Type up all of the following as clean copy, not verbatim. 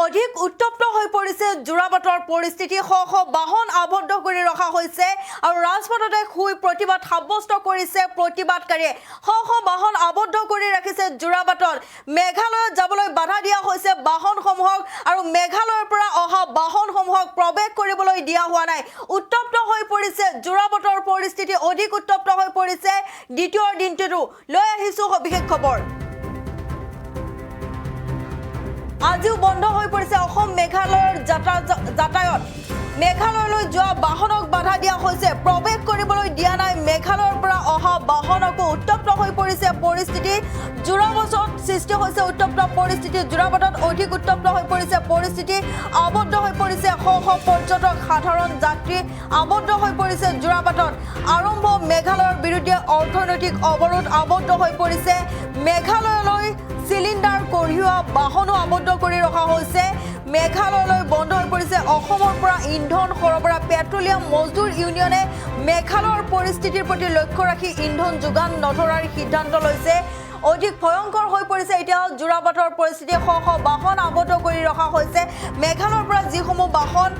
অধিক উত্তপ্ত হৈ পৰিছে জোৰাবাটৰ পৰিস্থিতি শ বাহন আবদ্ধ কৰি ৰখা হৈছে আৰু ৰাজপথতে শুই প্ৰতিবাদ সাব্যস্ত কৰিছে প্ৰতিবাদকাৰীয়ে শ বাহন আবদ্ধ কৰি ৰাখিছে জোৰাবাটত মেঘালয়ত যাবলৈ বাধা দিয়া হৈছে বাহনসমূহক আৰু মেঘালয়ৰ পৰা অহা বাহনসমূহক প্ৰৱেশ কৰিবলৈ দিয়া হোৱা নাই উত্তপ্ত হৈ পৰিছে জোৰাবাটৰ পৰিস্থিতি অধিক উত্তপ্ত হৈ পৰিছে দ্বিতীয় দিনটো লৈ আহিছো বিশেষ খবৰ আজিও বন্ধ হৈ পৰিছে অসম মেঘালয়ৰ যাতায়াত মেঘালয়লৈ যোৱা বাহনক বাধা দিয়া হৈছে প্ৰৱেশ কৰিবলৈ দিয়া নাই মেঘালয়ৰ পৰা অহা বাহনকো উত্তপ্ত হৈ পৰিছে পৰিস্থিতি জোৰাবাটত সৃষ্টি হৈছে উত্তপ্ত পৰিস্থিতি জোৰাবাটত অধিক উত্তপ্ত হৈ পৰিছে পৰিস্থিতি আবদ্ধ হৈ পৰিছে শ পৰ্যটক সাধাৰণ যাত্ৰী আবদ্ধ হৈ পৰিছে জোৰাবাটত আৰম্ভ মেঘালয়ৰ বিৰুদ্ধে অৰ্থনৈতিক অৱৰোধ আবদ্ধ হৈ পৰিছে মেঘালয়লৈ সিলিন্ডাৰ কঢ়িওৱা বাহনো আবদ্ধ কৰি ৰখা হৈছে মেঘালয়লৈ বন্ধ হৈ পৰিছে অসমৰ পৰা ইন্ধন সৰবৰাহ পেট্ৰলিয়াম মজদুৰ ইউনিয়নে মেঘালয়ৰ পৰিস্থিতিৰ প্ৰতি লক্ষ্য ৰাখি ইন্ধন যোগান নধৰাৰ সিদ্ধান্ত লৈছে অধিক ভয়ংকৰ হৈ পৰিছে এতিয়া জোৰাবাটৰ পৰিস্থিতি শ বাহন আবদ্ধ কৰি ৰখা হৈছে মেঘালয়ৰ পৰা যিসমূহ বাহন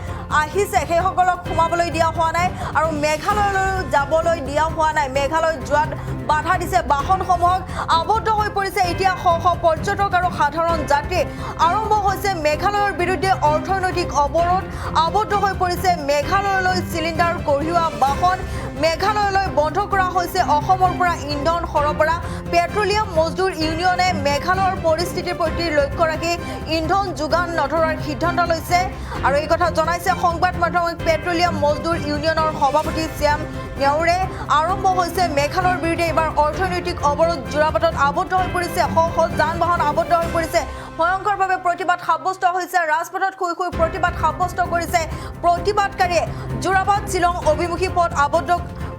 আহিছে সেইসকলক সোমাবলৈ দিয়া হোৱা নাই আৰু মেঘালয়লৈ যাবলৈ দিয়া হোৱা নাই মেঘালয় যোৱাত বাধা দিছে বাহনসমূহক আবদ্ধ হৈ পৰিছে এতিয়া শ পৰ্যটক আৰু সাধাৰণ যাত্ৰী আৰম্ভ হৈছে মেঘালয়ৰ বিৰুদ্ধে অৰ্থনৈতিক অৱৰোধ আবদ্ধ হৈ পৰিছে মেঘালয়লৈ চিলিণ্ডাৰ কঢ়িওৱা বাহন মেঘালয়লৈ বন্ধ কৰা হৈছে অসমৰ পৰা ইন্ধন সৰবৰাহ পেট্ৰলিয়াম মজদুৰ ইউনিয়নে মেঘালয়ৰ পৰিস্থিতিৰ প্ৰতি লক্ষ্য ৰাখি ইন্ধন যোগান নধৰাৰ সিদ্ধান্ত লৈছে আৰু এই কথা জনাইছে সংবাদ মাধ্যমক পেট্ৰলিয়াম মজদুৰ ইউনিয়নৰ সভাপতি শ্যাম নেওৰে আৰম্ভ হৈছে মেঘালয়ৰ বিৰুদ্ধে এবাৰ অৰ্থনৈতিক অৱৰোধ জোৰাবাটত আবদ্ধ হৈ পৰিছে শ যান বাহন আবদ্ধ হৈ পৰিছে ভয়ংকৰভাৱে প্ৰতিবাদ সাব্যস্ত হৈছে ৰাজপথত শুই প্ৰতিবাদ সাব্যস্ত কৰিছে প্ৰতিবাদকাৰীয়ে জোৰাবাট শ্বিলং অভিমুখী পথ আবদ্ধ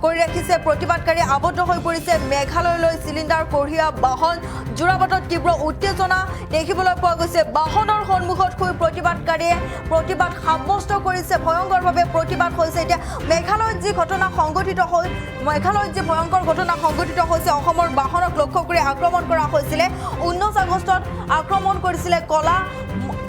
কৰি ৰাখিছে প্ৰতিবাদকাৰীয়ে আবদ্ধ হৈ পৰিছে মেঘালয়লৈ চিলিণ্ডাৰ কঢ়িওৱা বাহন জোৰাবাটত তীব্ৰ উত্তেজনা দেখিবলৈ পোৱা গৈছে বাহনৰ সন্মুখত শুই প্ৰতিবাদকাৰীয়ে প্ৰতিবাদ সাব্যস্ত কৰিছে ভয়ংকৰভাৱে প্ৰতিবাদ হৈছে এতিয়া মেঘালয়ত যি ঘটনা সংঘটিত হৈ মেঘালয়ত যি ভয়ংকৰ ঘটনা সংঘটিত হৈছে অসমৰ বাহনক লক্ষ্য কৰি আক্ৰমণ কৰা হৈছিলে 19 আগষ্টত আক্ৰমণ কৰিছিলে কলা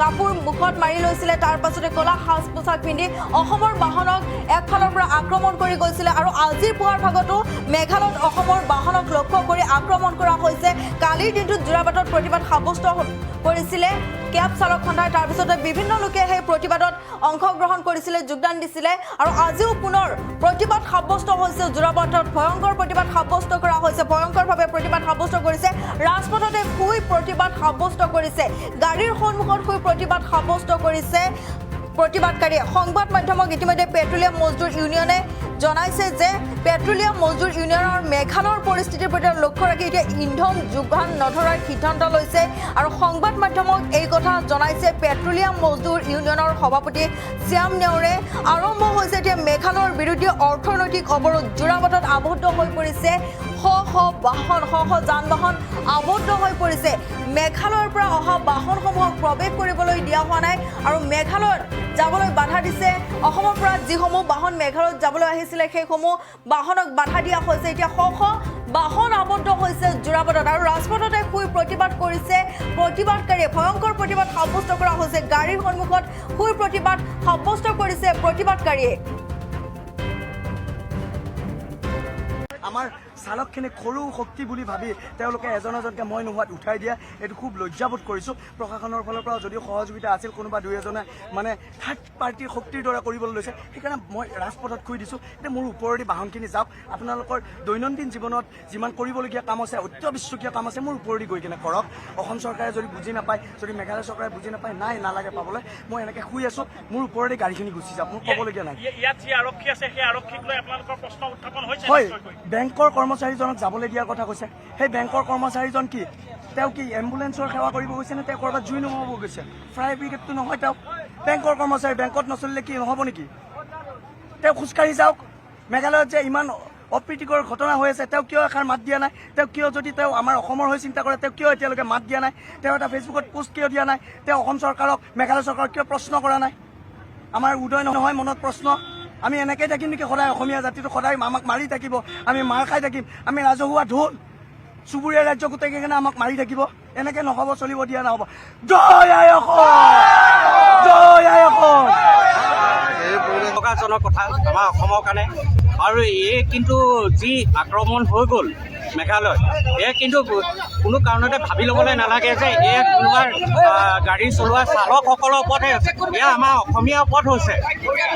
কাপোৰ মুখত মাৰি লৈছিলে তাৰ পাছতে কলা সাজ পোছাক পিন্ধি অসমৰ বাহনক একফালৰ পৰা আক্ৰমণ কৰি গৈছিলে আৰু আজিৰ পুৱাৰ ভাগতো মেঘালয়ত অসমৰ বাহনক লক্ষ্য কৰি আক্ৰমণ কৰা হৈছে কালিৰ দিনটোত জোৰাবাটত প্ৰতিবাদ সাব্যস্ত কৰিছিলে কেব চালক খণ্ডাই তাৰ পিছতে বিভিন্ন লোকে সেই প্ৰতিবাদত অংশগ্ৰহণ কৰিছিলে যোগদান দিছিলে আৰু আজিও পুনৰ প্ৰতিবাদ সাব্যস্ত হৈছে জোৰাবাটত ভয়ংকৰ প্ৰতিবাদ সাব্যস্ত কৰা হৈছে ভয়ংকৰভাৱে প্ৰতিবাদ সাব্যস্ত কৰিছে ৰাজপথতে শুই প্ৰতিবাদ সাব্যস্ত কৰিছে গাড়ীৰ সন্মুখত শুই প্ৰতিবাদ সাব্যস্ত কৰিছে প্ৰতিবাদকাৰীয়ে সংবাদ মাধ্যমক ইতিমধ্যে পেট্ৰলিয়াম মজদুৰ ইউনিয়নে জনাইছে যে পেট্ৰলিয়াম মজদুৰ ইউনিয়নৰ মেঘালয়ৰ পৰিস্থিতিৰ প্ৰতি লক্ষ্য ৰাখি এতিয়া ইন্ধন যোগান নধৰাৰ সিদ্ধান্ত লৈছে আৰু সংবাদ মাধ্যমক এই কথা জনাইছে পেট্ৰলিয়াম মজদুৰ ইউনিয়নৰ সভাপতি শ্যাম নেওৰে আৰম্ভ হৈছে এতিয়া মেঘালয়ৰ বিৰুদ্ধে অৰ্থনৈতিক অৱৰোধ জোৰাবাটত আবদ্ধ হৈ পৰিছে শ বাহন শ যান বাহন আবদ্ধ হৈ পৰিছে মেঘালয়ৰ পৰা অহা বাহনসমূহক প্ৰৱেশ কৰিবলৈ দিয়া হোৱা নাই আৰু মেঘালয়ত যাবলৈ বাধা দিছে অসমৰ পৰা যিসমূহ বাহন মেঘালয়ত যাবলৈ আহিছিলে সেইসমূহ বাহনক বাধা দিয়া হৈছে এতিয়া শ বাহন আবদ্ধ হৈছে জোৰাবাটত আৰু ৰাজপথতে শুই প্ৰতিবাদ কৰিছে প্ৰতিবাদকাৰীয়ে ভয়ংকৰ প্ৰতিবাদ সাব্যস্ত কৰা হৈছে গাড়ীৰ সন্মুখত শুই প্ৰতিবাদ সাব্যস্ত কৰিছে প্ৰতিবাদকাৰীয়ে আমাৰ চালকখিনি সৰু শক্তি বুলি ভাবি তেওঁলোকে এজনকে মই নোহোৱাত উঠাই দিয়া এইটো খুব লজ্জাবোধ কৰিছোঁ প্ৰশাসনৰ ফালৰ পৰা যদিও সহযোগিতা আছিল কোনোবা দুই এজনে মানে থাৰ্ড পাৰ্টিৰ শক্তিৰ দৰে কৰিবলৈ লৈছে সেইকাৰণে মই ৰাজপথত শুই দিছোঁ এতিয়া মোৰ ওপৰেদি বাহনখিনি যাওক আপোনালোকৰ দৈনন্দিন জীৱনত যিমান কৰিবলগীয়া কাম আছে অত্যাৱশ্যকীয় কাম আছে মোৰ ওপৰেদি গৈ কিনে কৰক অসম চৰকাৰে যদি বুজি নাপায় যদি মেঘালয় চৰকাৰে বুজি নাপায় নাই নালাগে পাবলৈ মই এনেকৈ শুই আছোঁ মোৰ ওপৰেদি গাড়ীখিনি গুচি যাওক মোৰ ক'বলগীয়া নাই ইয়াত যি আৰক্ষী আছে সেই আৰক্ষীক লৈ আপোনালোকৰ প্ৰশ্ন উত্থাপন হৈছে হয় বেংকৰ কৰ্মচাৰীজনক যাবলৈ দিয়াৰ কথা কৈছে সেই বেংকৰ কৰ্মচাৰীজন কি তেওঁ কি এম্বুলেন্সৰ সেৱা কৰিব গৈছে নে তেওঁ ক'ৰবাত জুই নুমাব গৈছে ফায়াৰ ব্ৰিগেডটো নহয় তেওঁ বেংকৰ কৰ্মচাৰী বেংকত নচলিলে কি নহ'ব নেকি তেওঁ খোজকাঢ়ি যাওক মেঘালয়ত যে ইমান অপ্ৰীতিকৰ ঘটনা হৈ আছে তেওঁ কিয় এষাৰ মাত দিয়া নাই তেওঁ কিয় যদি তেওঁ আমাৰ অসমৰ হৈ চিন্তা কৰে তেওঁ কিয় এতিয়ালৈকে মাত দিয়া নাই তেওঁ এটা ফেচবুকত পোষ্ট কিয় দিয়া নাই তেওঁ অসম চৰকাৰক মেঘালয় চৰকাৰক কিয় প্ৰশ্ন কৰা নাই আমাৰ উদয় নহয় মনত প্ৰশ্ন আমি এনেকৈ থাকিম নেকি সদায় অসমীয়া জাতিটো সদায় আমাক মাৰি থাকিব আমি মাৰ খাই থাকিম আমি ৰাজহুৱা ঢোল চুবুৰীয়া ৰাজ্য গোটেইকেইজনে আমাক মাৰি থাকিব এনেকৈ নহ'ব চলিব দিয়া নহ'ব জয় আই অসম গৌৰৱজনক কথা আমাৰ অসমৰ কাৰণে। আৰু এই কিন্তু যি আক্ৰমণ হৈ গ'ল মেঘালয়, এয়া কিন্তু কোনো কাৰণতে ভাবি ল'বলৈ নালাগে যে এয়া কোনোবা গাড়ী চলোৱা চালকসকলৰ ওপৰতহে হৈছে, এয়া আমাৰ অসমীয়াৰ ওপৰত হৈছে।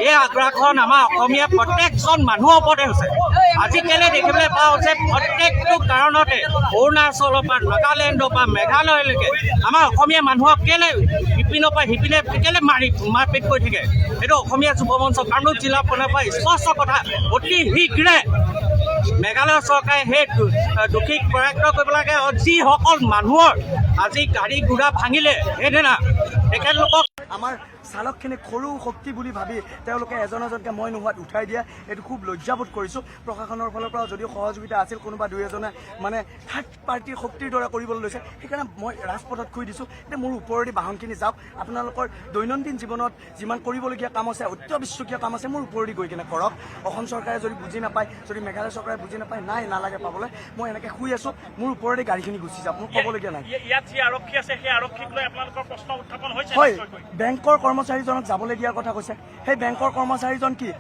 এই আগ্ৰাসন আমাৰ অসমীয়া প্ৰত্যেকজন মানুহৰ ওপৰতে হৈছে। আজিকালি দেখিবলৈ পাওঁ যে প্ৰত্যেকটো কাৰণতে অৰুণাচলৰ পৰা নাগালেণ্ডৰ পৰা মেঘালয়লৈকে আমাৰ অসমীয়া মানুহক কেলৈ সিপিনৰ পৰা সিপিনে কেলৈ মাৰপিট কৰি থাকে। এইটো অসমীয়া যুৱ মঞ্চ কামৰূপ জিলাখনৰ পৰা স্পষ্ট কথা। অতি শীঘ্ৰে মেঘালয় চৰকাৰে সেই দোষীক কৰায়ত্ব কৰিব লাগে। যিসকল মানুহৰ আজি গাড়ী ঘোঁৰা ভাঙিলে সেইদিনা তেখেতলোকক আমাৰ চালকখিনিক সৰু শক্তি বুলি ভাবি তেওঁলোকে এজন এজনকৈ মই নোহোৱাত উঠাই দিয়া, এইটো খুব লজ্জাবোধ কৰিছোঁ। প্ৰশাসনৰ ফালৰ পৰা যদিও সহযোগিতা আছিল, কোনোবা দুই এজনে মানে থাৰ্ড পাৰ্টিৰ শক্তিৰ দৰে কৰিবলৈ লৈছে, সেইকাৰণে মই ৰাজপথত খুই দিছোঁ যে মোৰ ওপৰেদি বাহনখিনি যাওক। আপোনালোকৰ দৈনন্দিন জীৱনত যিমান কৰিবলগীয়া কাম আছে, অত্যাৱশ্যকীয় কাম আছে, মোৰ ওপৰেদি গৈ কিনে কৰক। অসম চৰকাৰে যদি বুজি নাপায়, যদি মেঘালয় চৰকাৰে বুজি নাপায়, নাই নালাগে পাবলৈ, মই এনেকৈ শুই আছোঁ, মোৰ ওপৰেদি গাড়ীখিনি গুচি যাওক, মোৰ ক'বলগীয়া নাই। ইয়াত যি আৰক্ষী আছে সেই আৰক্ষীক লৈ আপোনালোকৰ প্ৰশ্ন উত্থাপন হৈছে। হয়, বেংকৰ কৰ্মচাৰীজনক যাবলৈ দিয়াৰ কথা কৈছে। সেই বেংকৰ কৰ্মচাৰীজন কি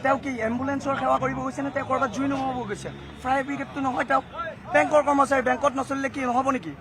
তেওঁ কি এম্বুলেন্সৰ সেৱা কৰিব গৈছে নে তেওঁ ক'ৰবাত জুই নুমাব গৈছে? ফায়াৰ ব্ৰিগেডটো নহয়, তেওঁ বেংকৰ কৰ্মচাৰী, বেংকত নচলিলে কি নহ'ব নেকি?